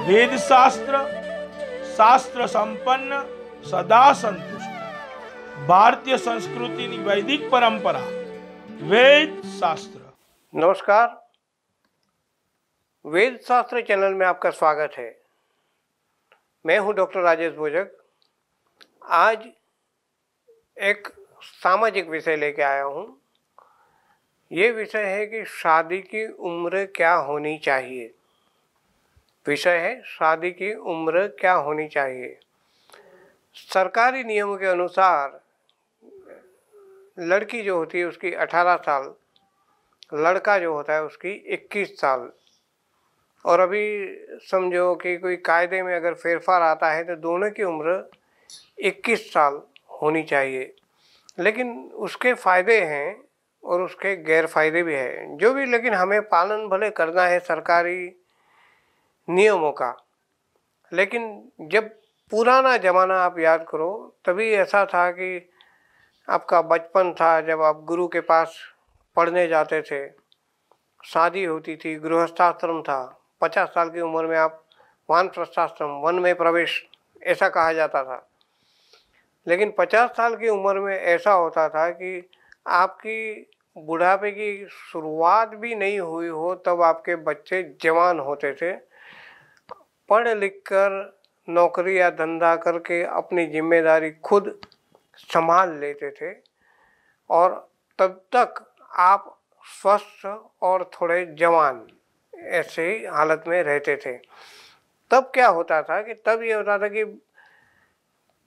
वेद शास्त्र शास्त्र संपन्न सदा संतुष्ट भारतीय संस्कृति की वैदिक परंपरा वेद शास्त्र। नमस्कार, वेद शास्त्र चैनल में आपका स्वागत है। मैं हूं डॉक्टर राजेश भोजक। आज एक सामाजिक विषय लेके आया हूं। ये विषय है कि शादी की उम्र क्या होनी चाहिए। विषय है शादी की उम्र क्या होनी चाहिए। सरकारी नियमों के अनुसार लड़की जो होती है उसकी 18 साल, लड़का जो होता है उसकी 21 साल। और अभी समझो कि कोई कायदे में अगर फेरफार आता है तो दोनों की उम्र 21 साल होनी चाहिए। लेकिन उसके फ़ायदे हैं और उसके गैर फायदे भी हैं, जो भी, लेकिन हमें पालन भले करना है सरकारी नियमों का। लेकिन जब पुराना ज़माना आप याद करो, तभी ऐसा था कि आपका बचपन था, जब आप गुरु के पास पढ़ने जाते थे, शादी होती थी, गृहस्थाश्रम था। 50 साल की उम्र में आप वानप्रस्थाश्रम, वन में प्रवेश, ऐसा कहा जाता था। लेकिन 50 साल की उम्र में ऐसा होता था कि आपकी बुढ़ापे की शुरुआत भी नहीं हुई हो तब आपके बच्चे जवान होते थे, पढ़ लिख कर नौकरी या धंधा करके अपनी जिम्मेदारी खुद संभाल लेते थे और तब तक आप स्वस्थ और थोड़े जवान ऐसे हालत में रहते थे। तब क्या होता था कि तब ये होता था कि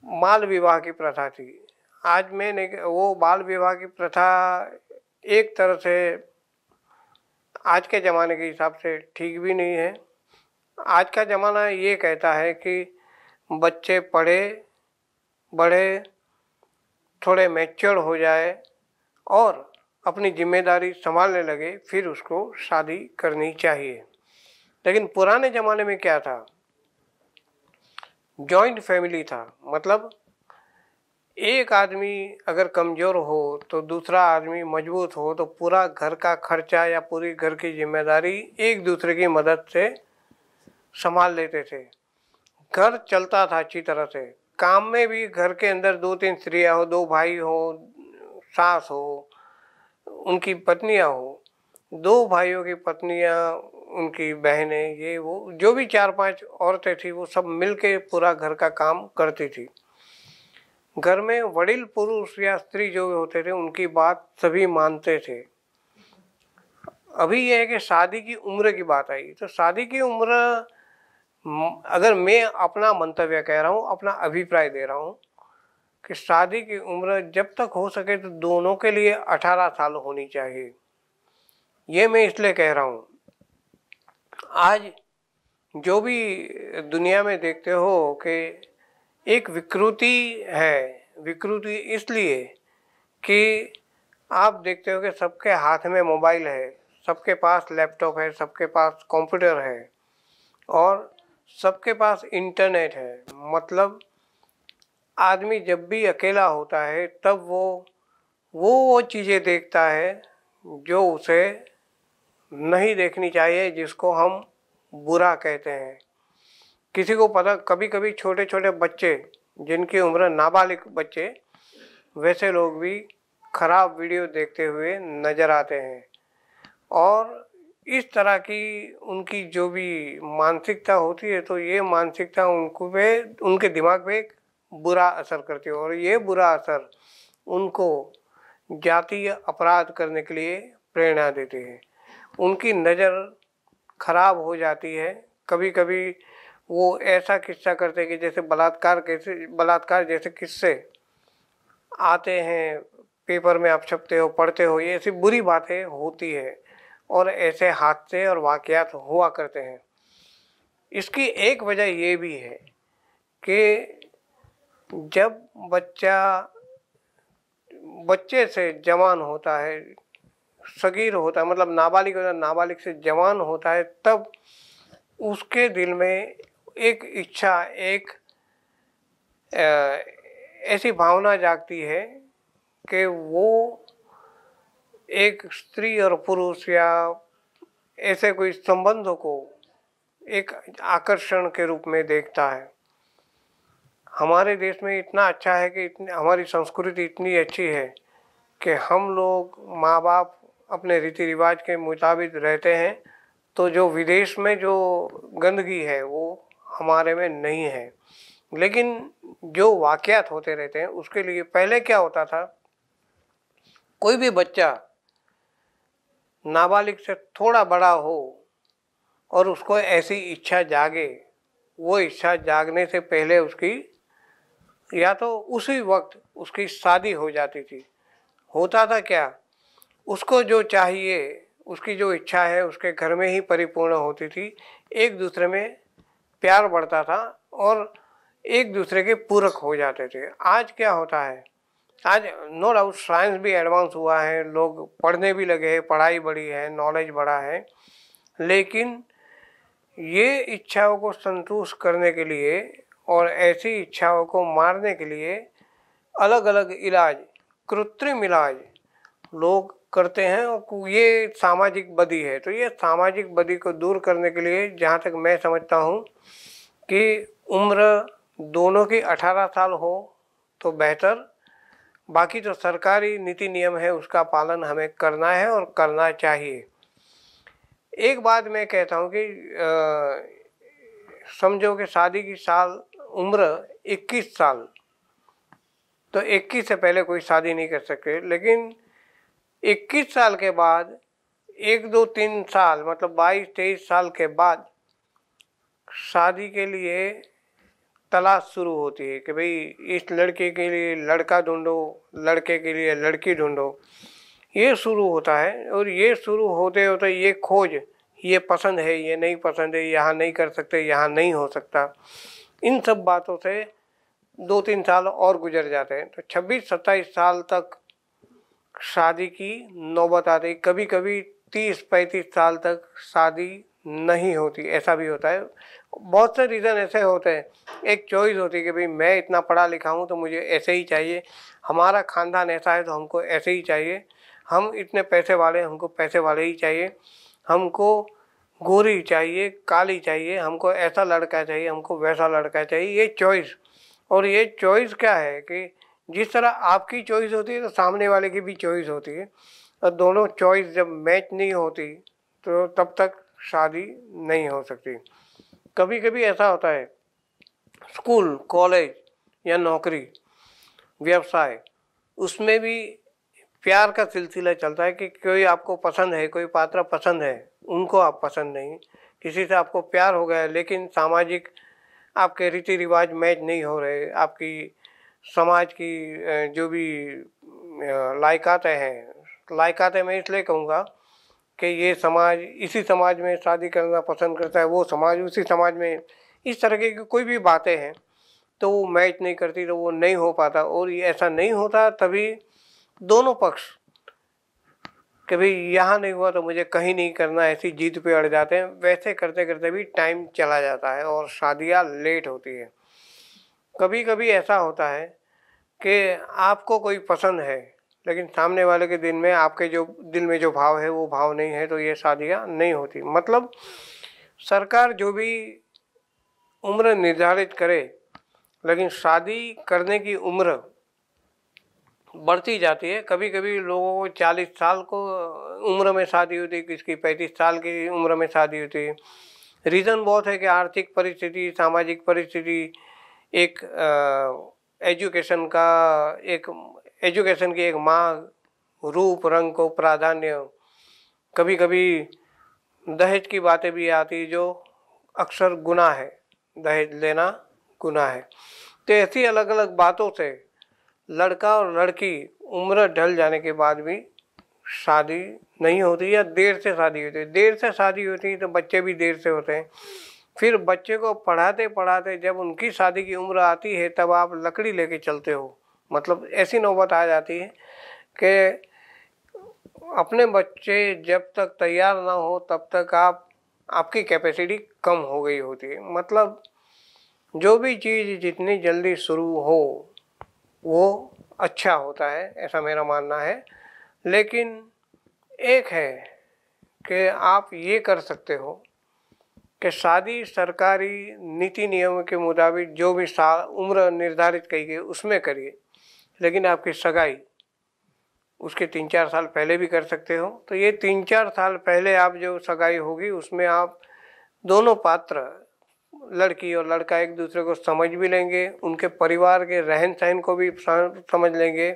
बाल विवाह की प्रथा थी। आज मैंने वो बाल विवाह की प्रथा एक तरह से आज के ज़माने के हिसाब से ठीक भी नहीं है। आज का ज़माना ये कहता है कि बच्चे पढ़े बढ़े, थोड़े मैच्योर हो जाए और अपनी जिम्मेदारी संभालने लगे, फिर उसको शादी करनी चाहिए। लेकिन पुराने ज़माने में क्या था, जॉइंट फैमिली था। मतलब एक आदमी अगर कमज़ोर हो तो दूसरा आदमी मजबूत हो तो पूरा घर का खर्चा या पूरी घर की जिम्मेदारी एक दूसरे की मदद से संभाल लेते थे। घर चलता था अच्छी तरह से। काम में भी घर के अंदर 2-3 स्त्रियाँ हो, 2 भाई हो, सास हो, उनकी पत्नियाँ हो, 2 भाइयों की पत्नियाँ, उनकी बहनें, ये वो जो भी 4-5 औरतें थी, वो सब मिलके पूरा घर का काम करती थी। घर में वडील पुरुष या स्त्री जो होते थे उनकी बात सभी मानते थे। अभी यह है कि शादी की उम्र की बात आई तो शादी की उम्र, अगर मैं अपना मंतव्य कह रहा हूँ, अपना अभिप्राय दे रहा हूँ कि शादी की उम्र जब तक हो सके तो दोनों के लिए 18 साल होनी चाहिए। ये मैं इसलिए कह रहा हूँ, आज जो भी दुनिया में देखते हो कि एक विकृति है। विकृति इसलिए कि आप देखते हो कि सबके हाथ में मोबाइल है, सबके पास लैपटॉप है, सबके पास कंप्यूटर है और सबके पास इंटरनेट है। मतलब आदमी जब भी अकेला होता है तब वो चीज़ें देखता है जो उसे नहीं देखनी चाहिए, जिसको हम बुरा कहते हैं। किसी को पता, कभी कभी छोटे छोटे बच्चे जिनकी उम्र नाबालिग बच्चे, वैसे लोग भी खराब वीडियो देखते हुए नज़र आते हैं। और इस तरह की उनकी जो भी मानसिकता होती है तो ये मानसिकता उनके दिमाग पे एक बुरा असर करती है और ये बुरा असर उनको जातीय अपराध करने के लिए प्रेरणा देती है। उनकी नज़र खराब हो जाती है। कभी कभी वो ऐसा किस्सा करते हैं कि जैसे बलात्कार जैसे किस्से आते हैं, पेपर में आप छपते हो, पढ़ते हो, ये ऐसी बुरी बातें होती है और ऐसे हादसे और वाक़यात हुआ करते हैं। इसकी एक वजह ये भी है कि जब बच्चे से जवान होता है, सगीर होता है, मतलब नाबालिग होता है, नाबालिग से जवान होता है, तब उसके दिल में एक इच्छा, एक ऐसी भावना जागती है कि वो एक स्त्री और पुरुष या ऐसे कोई संबंधों को एक आकर्षण के रूप में देखता है। हमारे देश में इतना अच्छा है कि हमारी संस्कृति इतनी अच्छी है कि हम लोग माँ बाप अपने रीति रिवाज के मुताबिक रहते हैं, तो जो विदेश में जो गंदगी है वो हमारे में नहीं है। लेकिन जो वाकयात होते रहते हैं उसके लिए पहले क्या होता था, कोई भी बच्चा नाबालिग से थोड़ा बड़ा हो और उसको ऐसी इच्छा जागे, वो इच्छा जागने से पहले उसकी या तो उसी वक्त उसकी शादी हो जाती थी। होता था क्या, उसको जो चाहिए, उसकी जो इच्छा है उसके घर में ही परिपूर्ण होती थी। एक दूसरे में प्यार बढ़ता था और एक दूसरे के पूरक हो जाते थे। आज क्या होता है, आज नो डाउट साइंस भी एडवांस हुआ है, लोग पढ़ने भी लगे हैं, पढ़ाई बढ़ी है, नॉलेज बढ़ा है, लेकिन ये इच्छाओं को संतुष्ट करने के लिए और ऐसी इच्छाओं को मारने के लिए अलग अलग इलाज, कृत्रिम इलाज लोग करते हैं और ये सामाजिक बदी है। तो ये सामाजिक बदी को दूर करने के लिए जहाँ तक मैं समझता हूँ कि उम्र दोनों की 18 साल हो तो बेहतर। बाकी जो सरकारी नीति नियम है उसका पालन हमें करना है और करना चाहिए। एक बात मैं कहता हूँ कि समझो कि शादी की साल उम्र 21 साल, तो 21 से पहले कोई शादी नहीं कर सकते, लेकिन 21 साल के बाद 1 2 3 साल मतलब 22 23 साल के बाद शादी के लिए तलाश शुरू होती है कि भाई इस लड़के के लिए लड़का ढूंढो, लड़के के लिए लड़की ढूंढो। ये शुरू होता है और ये शुरू होते होते ये खोज, ये पसंद है, ये नहीं पसंद है, यहाँ नहीं कर सकते, यहाँ नहीं हो सकता, इन सब बातों से 2 3 साल और गुजर जाते हैं। तो 26 27 साल तक शादी की नौबत आती। कभी कभी 30 35 साल तक शादी नहीं होती, ऐसा भी होता है। बहुत से रीज़न ऐसे होते हैं। एक चॉइस होती है कि भाई मैं इतना पढ़ा लिखा हूँ तो मुझे ऐसे ही चाहिए, हमारा ख़ानदान ऐसा है तो हमको ऐसे ही चाहिए, हम इतने पैसे वाले हमको पैसे वाले ही चाहिए, हमको गोरी चाहिए, काली चाहिए, हमको ऐसा लड़का चाहिए, हमको वैसा लड़का चाहिए। ये चॉइस, और ये चॉइस क्या है कि जिस तरह आपकी चॉइस होती है तो सामने वाले की भी चॉइस होती है, और दोनों चॉइस जब मैच नहीं होती तो तब तक शादी नहीं हो सकती। कभी कभी ऐसा होता है, स्कूल कॉलेज या नौकरी व्यवसाय, उसमें भी प्यार का सिलसिला चलता है कि कोई आपको पसंद है, कोई पात्र पसंद है, उनको आप पसंद नहीं, किसी से आपको प्यार हो गया लेकिन सामाजिक आपके रीति रिवाज मैच नहीं हो रहे, आपकी समाज की जो भी लायकातें हैं, लायकातें मैं इसलिए कहूँगा कि ये समाज इसी समाज में शादी करना पसंद करता है, वो समाज उसी समाज में, इस तरह की कोई भी बातें हैं तो वो मैच नहीं करती, तो वो नहीं हो पाता। और ये ऐसा नहीं होता तभी दोनों पक्ष कि भाई यहाँ नहीं हुआ तो मुझे कहीं नहीं करना, ऐसी जिद पे अड़ जाते हैं। वैसे करते करते भी टाइम चला जाता है और शादियाँ लेट होती है। कभी कभी ऐसा होता है कि आपको कोई पसंद है लेकिन सामने वाले के दिल में, आपके जो दिल में जो भाव है वो भाव नहीं है, तो ये शादियाँ नहीं होती। मतलब सरकार जो भी उम्र निर्धारित करे, लेकिन शादी करने की उम्र बढ़ती जाती है। कभी कभी लोगों को 40 साल को उम्र में शादी होती है, किसकी 35 साल की उम्र में शादी होती है। रीज़न बहुत है कि आर्थिक परिस्थिति, सामाजिक परिस्थिति, एक एजुकेशन की एक मांग, रूप रंग को प्राधान्य, कभी कभी दहेज की बातें भी आती जो अक्सर गुनाह है, दहेज लेना गुनाह है। तो ऐसी अलग अलग बातों से लड़का और लड़की उम्र ढल जाने के बाद भी शादी नहीं होती या देर से शादी होती है। देर से शादी होती है तो बच्चे भी देर से होते हैं। फिर बच्चे को पढ़ाते पढ़ाते जब उनकी शादी की उम्र आती है तब आप लकड़ी लेके चलते हो। मतलब ऐसी नौबत आ जाती है कि अपने बच्चे जब तक तैयार ना हो तब तक आपकी कैपेसिटी कम हो गई होती है। मतलब जो भी चीज़ जितनी जल्दी शुरू हो वो अच्छा होता है, ऐसा मेरा मानना है। लेकिन एक है कि आप ये कर सकते हो कि शादी सरकारी नीति नियमों के मुताबिक जो भी उम्र निर्धारित की गई उसमें करिए, लेकिन आपकी सगाई उसके 3-4 साल पहले भी कर सकते हो। तो ये 3-4 साल पहले आप जो सगाई होगी उसमें आप दोनों पात्र, लड़की और लड़का, एक दूसरे को समझ भी लेंगे, उनके परिवार के रहन सहन को भी समझ लेंगे,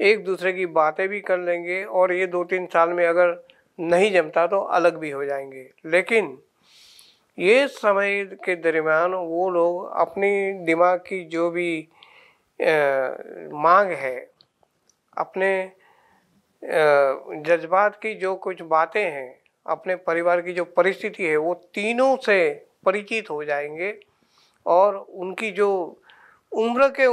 एक दूसरे की बातें भी कर लेंगे, और ये 2-3 साल में अगर नहीं जमता तो अलग भी हो जाएंगे। लेकिन ये समय के दरमियान वो लोग अपनी दिमाग की जो भी मांग है, अपने जज्बात की जो कुछ बातें हैं, अपने परिवार की जो परिस्थिति है, वो तीनों से परिचित हो जाएंगे, और उनकी जो उम्र के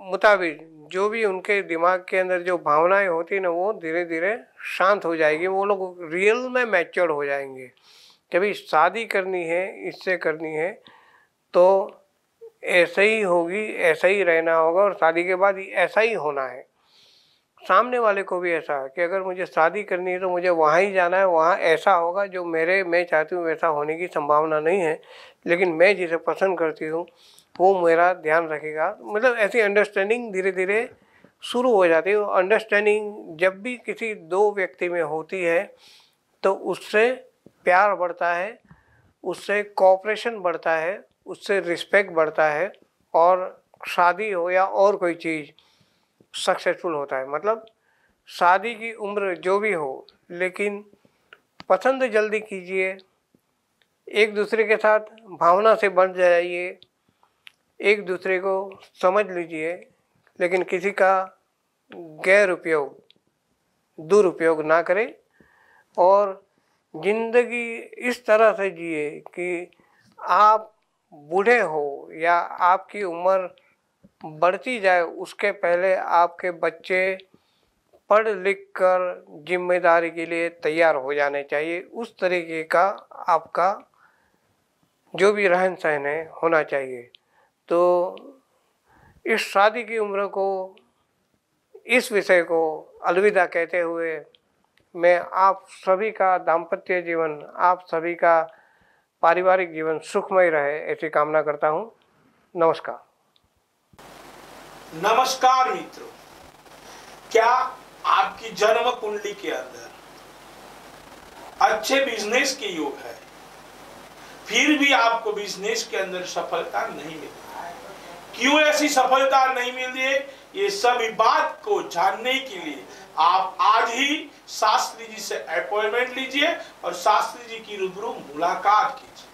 मुताबिक जो भी उनके दिमाग के अंदर जो भावनाएं होती है ना, वो धीरे धीरे शांत हो जाएगी। वो लोग रियल में मैच्योर हो जाएंगे कि भाई शादी करनी है, इससे करनी है तो ऐसे ही होगी, ऐसा ही रहना होगा, और शादी के बाद ऐसा ही होना है। सामने वाले को भी ऐसा है कि अगर मुझे शादी करनी है तो मुझे वहाँ ही जाना है, वहाँ ऐसा होगा जो मैं चाहती हूँ वैसा होने की संभावना नहीं है, लेकिन मैं जिसे पसंद करती हूँ वो मेरा ध्यान रखेगा। मतलब ऐसी अंडरस्टैंडिंग धीरे धीरे शुरू हो जाती है। अंडरस्टैंडिंग जब भी किसी दो व्यक्ति में होती है तो उससे प्यार बढ़ता है, उससे कोऑपरेशन बढ़ता है, उससे रिस्पेक्ट बढ़ता है, और शादी हो या और कोई चीज़ सक्सेसफुल होता है। मतलब शादी की उम्र जो भी हो, लेकिन पसंद जल्दी कीजिए, एक दूसरे के साथ भावना से बंध जाइए, एक दूसरे को समझ लीजिए, लेकिन किसी का गैर उपयोग, दुरुपयोग ना करें, और ज़िंदगी इस तरह से जिए कि आप बूढ़े हो या आपकी उम्र बढ़ती जाए उसके पहले आपके बच्चे पढ़ लिख कर जिम्मेदारी के लिए तैयार हो जाने चाहिए। उस तरीके का आपका जो भी रहन सहन है होना चाहिए। तो इस शादी की उम्र को, इस विषय को अलविदा कहते हुए मैं आप सभी का दाम्पत्य जीवन, आप सभी का पारिवारिक जीवन सुखमय रहे ऐसी कामना करता हूँ। नमस्कार। नमस्कार मित्रों, क्या आपकी जन्म कुंडली के अंदर अच्छे बिजनेस के योग है, फिर भी आपको बिजनेस के अंदर सफलता नहीं मिल रही है? क्यों ऐसी सफलता नहीं मिल रही है? ये सभी बात को जानने के लिए आप आज ही शास्त्री जी से अपॉइंटमेंट लीजिए और शास्त्री जी की रूबरू मुलाकात कीजिए।